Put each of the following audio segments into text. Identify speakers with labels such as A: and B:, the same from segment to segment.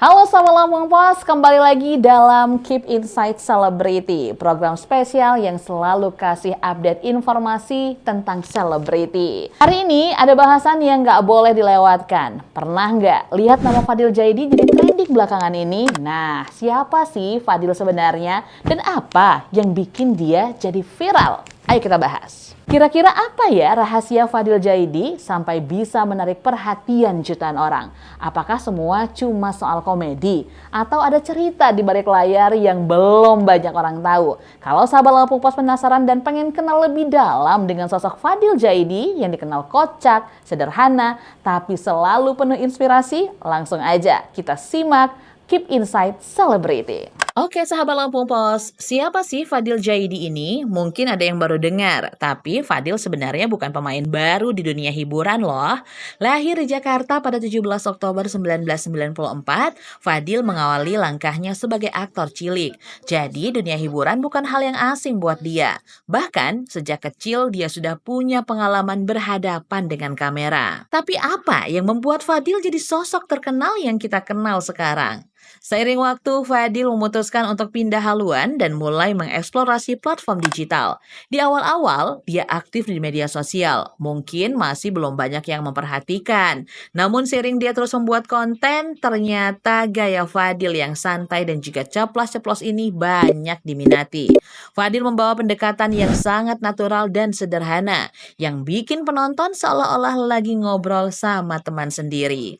A: Halo sahabat Lampung Pos, kembali lagi dalam Keep Insight Celebrity, program spesial yang selalu kasih update informasi tentang selebriti. Hari ini ada bahasan yang nggak boleh dilewatkan. Pernah nggak lihat nama Fadil Jaidi jadi trending belakangan ini? Nah, siapa sih Fadil sebenarnya dan apa yang bikin dia jadi viral? Ayo kita bahas. Kira-kira apa ya rahasia Fadil Jaidi sampai bisa menarik perhatian jutaan orang? Apakah semua cuma soal komedi? Atau ada cerita di balik layar yang belum banyak orang tahu? Kalau sahabat Lampung Pos penasaran dan pengen kenal lebih dalam dengan sosok Fadil Jaidi yang dikenal kocak, sederhana, tapi selalu penuh inspirasi, langsung aja kita simak Keep Insight Celebrity. Oke sahabat Lampung Pos, siapa sih Fadil Jaidi ini? Mungkin ada yang baru dengar, tapi Fadil sebenarnya bukan pemain baru di dunia hiburan loh. Lahir di Jakarta pada 17 Oktober 1994, Fadil mengawali langkahnya sebagai aktor cilik. Jadi dunia hiburan bukan hal yang asing buat dia. Bahkan sejak kecil dia sudah punya pengalaman berhadapan dengan kamera. Tapi apa yang membuat Fadil jadi sosok terkenal yang kita kenal sekarang? Seiring waktu, Fadil memutuskan untuk pindah haluan dan mulai mengeksplorasi platform digital. Di awal-awal, dia aktif di media sosial. Mungkin masih belum banyak yang memperhatikan. Namun seiring dia terus membuat konten, ternyata gaya Fadil yang santai dan juga ceplas-ceplos ini banyak diminati. Fadil membawa pendekatan yang sangat natural dan sederhana, yang bikin penonton seolah-olah lagi ngobrol sama teman sendiri.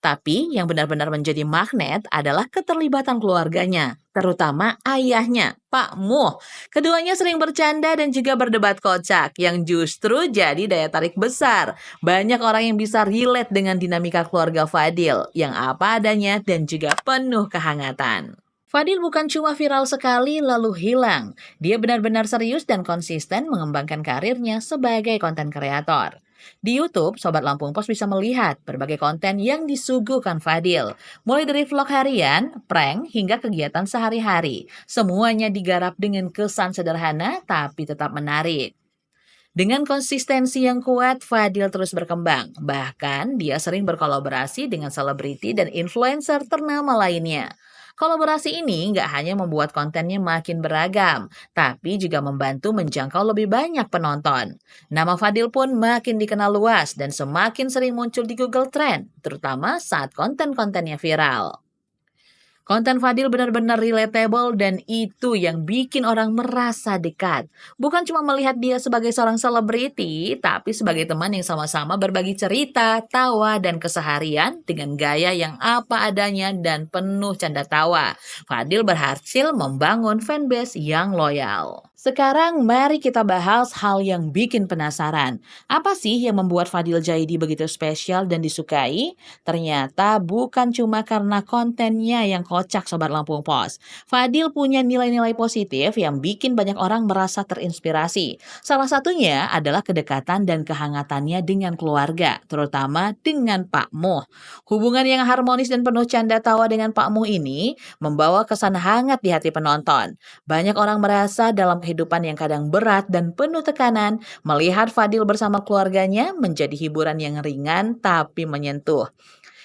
A: Tapi yang benar-benar menjadi magnet adalah keterlibatan keluarganya, terutama ayahnya, Pak Muh. Keduanya sering bercanda dan juga berdebat kocak, yang justru jadi daya tarik besar. Banyak orang yang bisa relate dengan dinamika keluarga Fadil, yang apa adanya dan juga penuh kehangatan. Fadil bukan cuma viral sekali lalu hilang. Dia benar-benar serius dan konsisten mengembangkan karirnya sebagai konten kreator. Di YouTube, Sobat Lampung Pos bisa melihat berbagai konten yang disuguhkan Fadil. Mulai dari vlog harian, prank, hingga kegiatan sehari-hari. Semuanya digarap dengan kesan sederhana tapi tetap menarik. Dengan konsistensi yang kuat, Fadil terus berkembang. Bahkan, dia sering berkolaborasi dengan selebriti dan influencer ternama lainnya. Kolaborasi ini nggak hanya membuat kontennya makin beragam, tapi juga membantu menjangkau lebih banyak penonton. Nama Fadil pun makin dikenal luas dan semakin sering muncul di Google Trend, terutama saat konten-kontennya viral. Konten Fadil benar-benar relatable dan itu yang bikin orang merasa dekat. Bukan cuma melihat dia sebagai seorang selebriti, tapi sebagai teman yang sama-sama berbagi cerita, tawa, dan keseharian dengan gaya yang apa adanya dan penuh canda tawa. Fadil berhasil membangun fanbase yang loyal. Sekarang mari kita bahas hal yang bikin penasaran. Apa sih yang membuat Fadil Jaidi begitu spesial dan disukai? Ternyata bukan cuma karena kontennya yang kocak Sobat Lampung Pos. Fadil punya nilai-nilai positif yang bikin banyak orang merasa terinspirasi. Salah satunya adalah kedekatan dan kehangatannya dengan keluarga, terutama dengan Pak Muh. Hubungan yang harmonis dan penuh canda tawa dengan Pak Muh ini membawa kesan hangat di hati penonton. Banyak orang merasa dalam kehidupan yang kadang berat dan penuh tekanan, melihat Fadil bersama keluarganya menjadi hiburan yang ringan tapi menyentuh.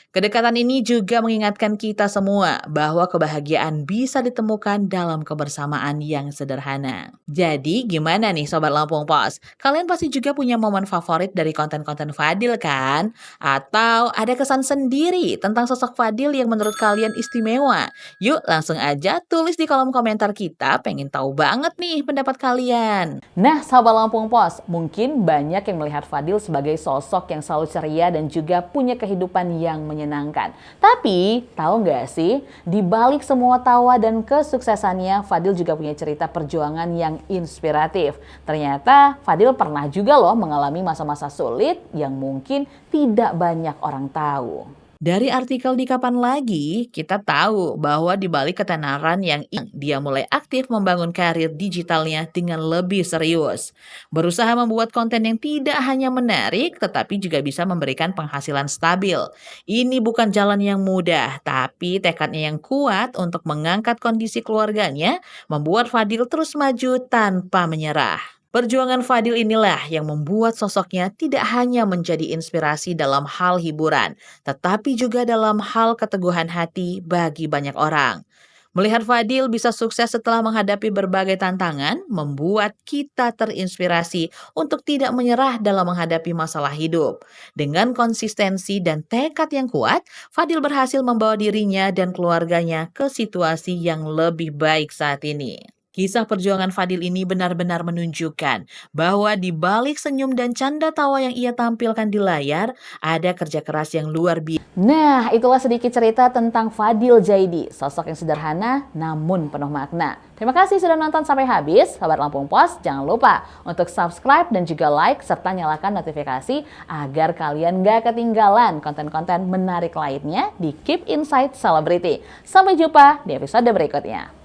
A: Kedekatan ini juga mengingatkan kita semua bahwa kebahagiaan bisa ditemukan dalam kebersamaan yang sederhana. Jadi gimana nih Sobat Lampung Pos? Kalian pasti juga punya momen favorit dari konten-konten Fadil kan? Atau ada kesan sendiri tentang sosok Fadil yang menurut kalian istimewa? Yuk langsung aja tulis di kolom komentar kita, pengen tahu banget nih pendapat kalian. Nah sahabat Lampung Pos, mungkin banyak yang melihat Fadil sebagai sosok yang selalu ceria dan juga punya kehidupan yang menyenangkan. Tapi, tahu nggak sih, di balik semua tawa dan kesuksesannya, Fadil juga punya cerita perjuangan yang inspiratif. Ternyata, Fadil pernah juga loh mengalami masa-masa sulit yang mungkin tidak banyak orang tahu. Dari artikel di Kapan Lagi, kita tahu bahwa di balik ketenaran yang dia mulai aktif membangun karir digitalnya dengan lebih serius. Berusaha membuat konten yang tidak hanya menarik, tetapi juga bisa memberikan penghasilan stabil. Ini bukan jalan yang mudah, tapi tekadnya yang kuat untuk mengangkat kondisi keluarganya, membuat Fadil terus maju tanpa menyerah.
B: Perjuangan Fadil inilah yang membuat sosoknya tidak hanya menjadi inspirasi dalam hal hiburan, tetapi juga dalam hal keteguhan hati bagi banyak orang. Melihat Fadil bisa sukses setelah menghadapi berbagai tantangan, membuat kita terinspirasi untuk tidak menyerah dalam menghadapi masalah hidup. Dengan konsistensi dan tekad yang kuat, Fadil berhasil membawa dirinya dan keluarganya ke situasi yang lebih baik saat ini. Kisah perjuangan Fadil ini benar-benar menunjukkan bahwa di balik senyum dan canda tawa yang ia tampilkan di layar, ada kerja keras yang luar biasa.
A: Nah, itulah sedikit cerita tentang Fadil Jaidi, sosok yang sederhana namun penuh makna. Terima kasih sudah nonton sampai habis. Kabar Lampung Pos, jangan lupa untuk subscribe dan juga like, serta nyalakan notifikasi agar kalian gak ketinggalan konten-konten menarik lainnya di Keep Insight Celebrity. Sampai jumpa di episode berikutnya.